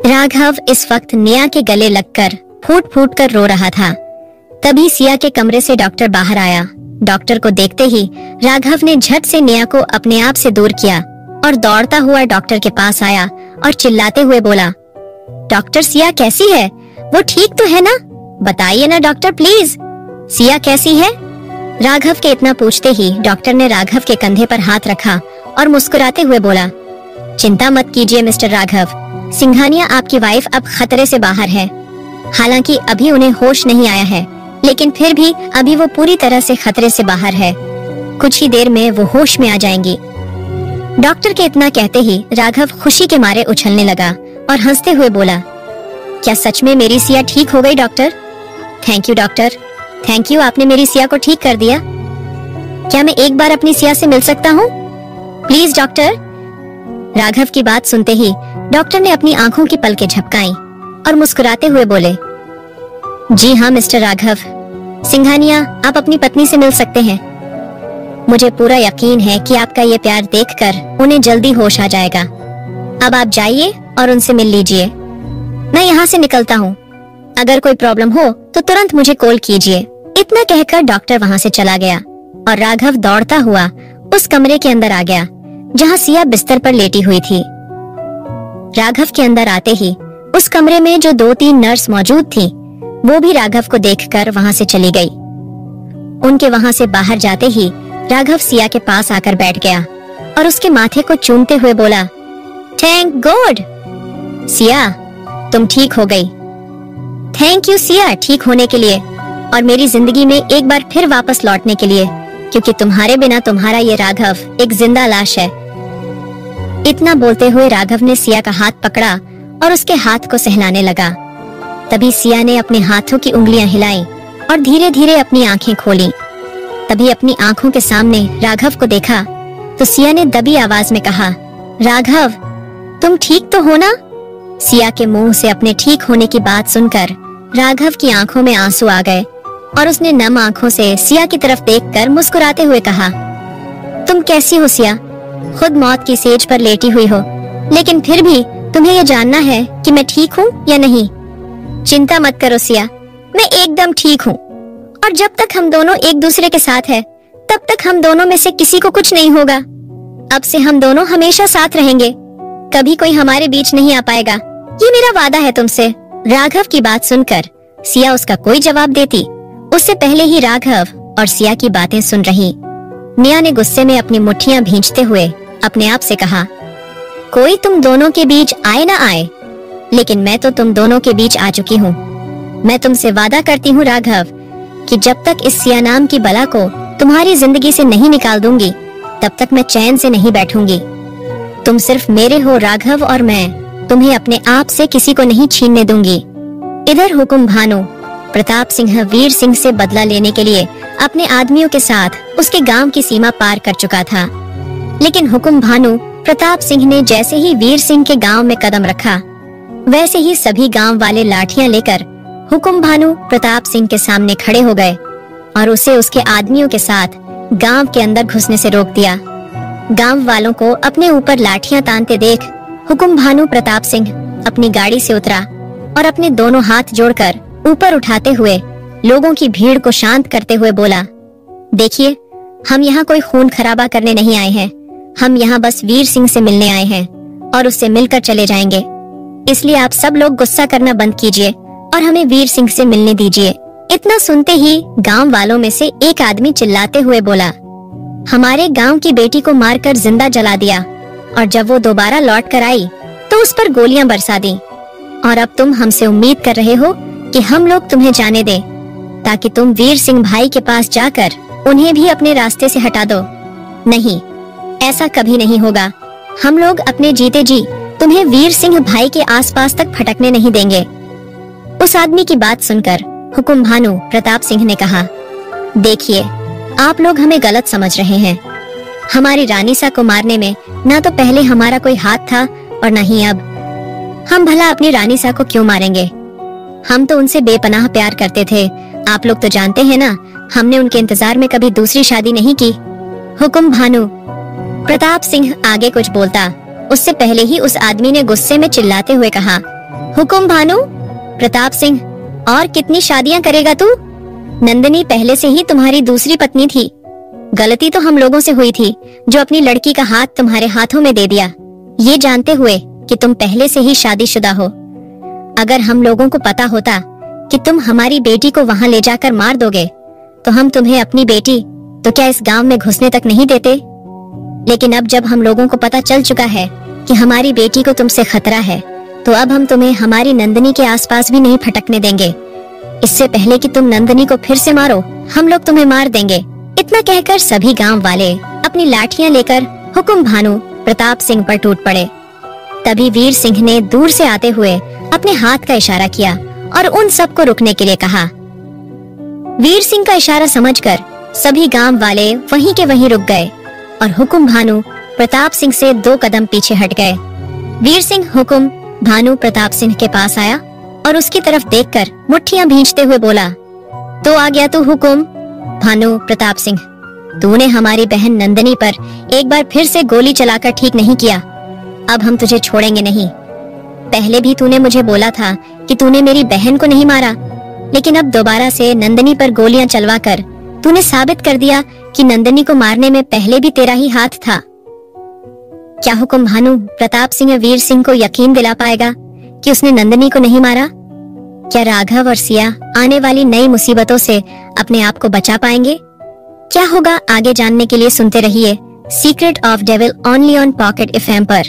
राघव इस वक्त निया के गले लगकर फूट फूट कर रो रहा था। तभी सिया के कमरे से डॉक्टर बाहर आया। डॉक्टर को देखते ही राघव ने झट से निया को अपने आप से दूर किया और दौड़ता हुआ डॉक्टर के पास आया और चिल्लाते हुए बोला, डॉक्टर सिया कैसी है? वो ठीक तो है ना? बताइए ना डॉक्टर प्लीज, सिया कैसी है? राघव के इतना पूछते ही डॉक्टर ने राघव के कंधे पर हाथ रखा और मुस्कुराते हुए बोला, चिंता मत कीजिए मिस्टर राघव, सिंघानिया आपकी वाइफ अब खतरे से बाहर है। हालांकि अभी उन्हें होश नहीं आया है, लेकिन फिर भी अभी वो पूरी तरह से खतरे से बाहर है। कुछ ही देर में वो होश में आ जाएंगी। डॉक्टर के इतना कहते ही राघव खुशी के मारे उछलने लगा और हंसते हुए बोला, क्या सच में मेरी सिया ठीक हो गई doctor? Thank you doctor, thank you, आपने मेरी सिया को ठीक कर दिया। क्या मैं एक बार अपनी सिया से मिल सकता हूँ? Please doctor. राघव की बात सुनते ही डॉक्टर ने अपनी आंखों की पलकें झपकाई और मुस्कुराते हुए बोले, जी हाँ मिस्टर राघव, सिंघानिया आप अपनी पत्नी से मिल सकते हैं। मुझे पूरा यकीन है कि आपका ये प्यार देखकर उन्हें जल्दी होश आ जाएगा। अब आप जाइए और उनसे मिल लीजिए। मैं यहाँ से निकलता हूँ। अगर कोई प्रॉब्लम हो तो तुरंत मुझे कॉल कीजिए। इतना कहकर डॉक्टर वहाँ से चला गया और राघव दौड़ता हुआ उस कमरे के अंदर आ गया जहाँ सिया बिस्तर पर लेटी हुई थी। राघव के अंदर आते ही उस कमरे में जो 2-3 नर्स मौजूद थी, वो भी राघव को देखकर वहाँ से चली गई। उनके वहाँ से बाहर जाते ही राघव सिया के पास आकर बैठ गया और उसके माथे को चूमते हुए बोला, थैंक गॉड सिया, तुम ठीक हो गई। थैंक यू सिया ठीक होने के लिए और मेरी जिंदगी में एक बार फिर वापस लौटने के लिए, क्योंकि तुम्हारे बिना तुम्हारा ये राघव एक जिंदा लाश है। इतना बोलते हुए राघव ने सिया का हाथ पकड़ा और उसके हाथ को सहलाने लगा। तभी सिया ने अपने हाथों की उंगलियां हिलाई और धीरे धीरे अपनी आंखें खोली। तभी अपनी आंखों के सामने राघव को देखा तो सिया ने दबी आवाज में कहा, राघव तुम ठीक तो हो ना? सिया के मुंह से अपने ठीक होने की बात सुनकर राघव की आंखों में आंसू आ गए और उसने नम आंखों से सिया की तरफ देखकर मुस्कुराते हुए कहा, तुम कैसी हो सिया? खुद मौत की सेज पर लेटी हुई हो, लेकिन फिर भी तुम्हें यह जानना है कि मैं ठीक हूँ या नहीं। चिंता मत करो सिया, मैं एकदम ठीक हूँ और जब तक हम दोनों एक दूसरे के साथ हैं, तब तक हम दोनों में से किसी को कुछ नहीं होगा। अब से हम दोनों हमेशा साथ रहेंगे, कभी कोई हमारे बीच नहीं आ पाएगा, ये मेरा वादा है तुमसे। राघव की बात सुनकर सिया उसका कोई जवाब देती, उससे पहले ही राघव और सिया की बातें सुन रही। निया ने गुस्से में अपनी मुट्ठियां भींचते हुए अपने आप से कहा, कोई तुम दोनों के बीच आए ना आए, लेकिन मैं तो तुम दोनों के बीच आ चुकी हूँ। मैं तुमसे वादा करती हूँ राघव कि जब तक इस सिया नाम की बला को तुम्हारी जिंदगी से नहीं निकाल दूंगी, तब तक मैं चैन से नहीं बैठूंगी। तुम सिर्फ मेरे हो राघव और मैं तुम्हें अपने आप से किसी को नहीं छीनने दूंगी। इधर हुकुम भानु प्रताप सिंह वीर सिंह से बदला लेने के लिए अपने आदमियों के साथ उसके गांव की सीमा पार कर चुका था, लेकिन हुकुम भानु प्रताप सिंह ने जैसे ही वीर सिंह के गांव में कदम रखा, वैसे ही सभी गांव वाले लाठियां लेकर हुकुम भानु प्रताप सिंह के सामने खड़े हो गए और उसे उसके आदमियों के साथ गांव के अंदर घुसने से रोक दिया। गांव वालों को अपने ऊपर लाठियां तानते देख हुकुम भानु प्रताप सिंह अपनी गाड़ी से उतरा और अपने दोनों हाथ जोड़कर ऊपर उठाते हुए लोगों की भीड़ को शांत करते हुए बोला, देखिए, हम यहाँ कोई खून खराबा करने नहीं आए हैं, हम यहाँ बस वीर सिंह से मिलने आए हैं और उससे मिलकर चले जाएंगे। इसलिए आप सब लोग गुस्सा करना बंद कीजिए और हमें वीर सिंह से मिलने दीजिए। इतना सुनते ही गांव वालों में से एक आदमी चिल्लाते हुए बोला, हमारे गांव की बेटी को मारकर जिंदा जला दिया और जब वो दोबारा लौट कर आई तो उस पर गोलियां बरसा दी, और अब तुम हमसे उम्मीद कर रहे हो कि हम लोग तुम्हें जाने दें ताकि तुम वीर सिंह भाई के पास जाकर उन्हें भी अपने रास्ते से हटा दो। नहीं, ऐसा कभी नहीं होगा। हम लोग अपने जीते जी तुम्हें वीर सिंह भाई के आसपास तक फटकने नहीं देंगे। उस आदमी की बात सुनकर हुकुम भानु प्रताप सिंह ने कहा, देखिए, आप लोग हमें गलत समझ रहे हैं। हमारी रानीसा को मारने में ना तो पहले हमारा कोई हाथ था और न ही अब। हम भला अपनी रानीसा को क्यों मारेंगे? हम तो उनसे बेपनाह प्यार करते थे। आप लोग तो जानते हैं ना, हमने उनके इंतजार में कभी दूसरी शादी नहीं की। हुकुम भानु प्रताप सिंह आगे कुछ बोलता, उससे पहले ही उस आदमी ने गुस्से में चिल्लाते हुए कहा, हुकुम भानु। प्रताप सिंह, और कितनी शादियां करेगा तू? नंदिनी पहले से ही तुम्हारी दूसरी पत्नी थी। गलती तो हम लोगों से हुई थी जो अपनी लड़की का हाथ तुम्हारे हाथों में दे दिया, ये जानते हुए कि तुम पहले से ही शादीशुदा हो। अगर हम लोगों को पता होता कि तुम हमारी बेटी को वहां ले जाकर मार दोगे तो हम तुम्हें अपनी बेटी तो क्या इस गांव में घुसने तक नहीं देते। लेकिन अब जब हम लोगों को पता चल चुका है कि हमारी बेटी को तुमसे खतरा है, तो अब हम तुम्हें हमारी नंदिनी के आसपास भी नहीं फटकने देंगे। इससे पहले कि तुम नंदिनी को फिर से मारो, हम लोग तुम्हें मार देंगे। इतना कहकर सभी गांव वाले अपनी लाठियां लेकर हुकुम भानु प्रताप सिंह पर टूट पड़े। तभी वीर सिंह ने दूर से आते हुए अपने हाथ का इशारा किया और उन सबको रुकने के लिए कहा। वीर सिंह का इशारा समझकर सभी गांव वाले वहीं के वहीं रुक गए और हुकुम भानु प्रताप सिंह से 2 कदम पीछे हट गए। वीर सिंह हुकुम भानु प्रताप सिंह के पास आया और उसकी तरफ देखकर मुट्ठियां भींचते हुए बोला, तो आ गया तू हुकुम भानु प्रताप सिंह। तूने हमारी बहन नंदिनी पर एक बार फिर से गोली चलाकर ठीक नहीं किया। अब हम तुझे छोड़ेंगे नहीं। पहले भी तूने मुझे बोला था कि तूने मेरी बहन को नहीं मारा, लेकिन अब दोबारा से नंदिनी पर गोलियां चलवाकर तूने साबित कर दिया कि नंदिनी को मारने में पहले भी तेरा ही हाथ था। क्या हुकुम भानु प्रताप सिंह वीर सिंह को यकीन दिला पाएगा कि उसने नंदिनी को नहीं मारा? क्या राघव और सिया आने वाली नई मुसीबतों से अपने आप को बचा पाएंगे? क्या होगा आगे जानने के लिए सुनते रहिए secret of devil only on pocket FM पर।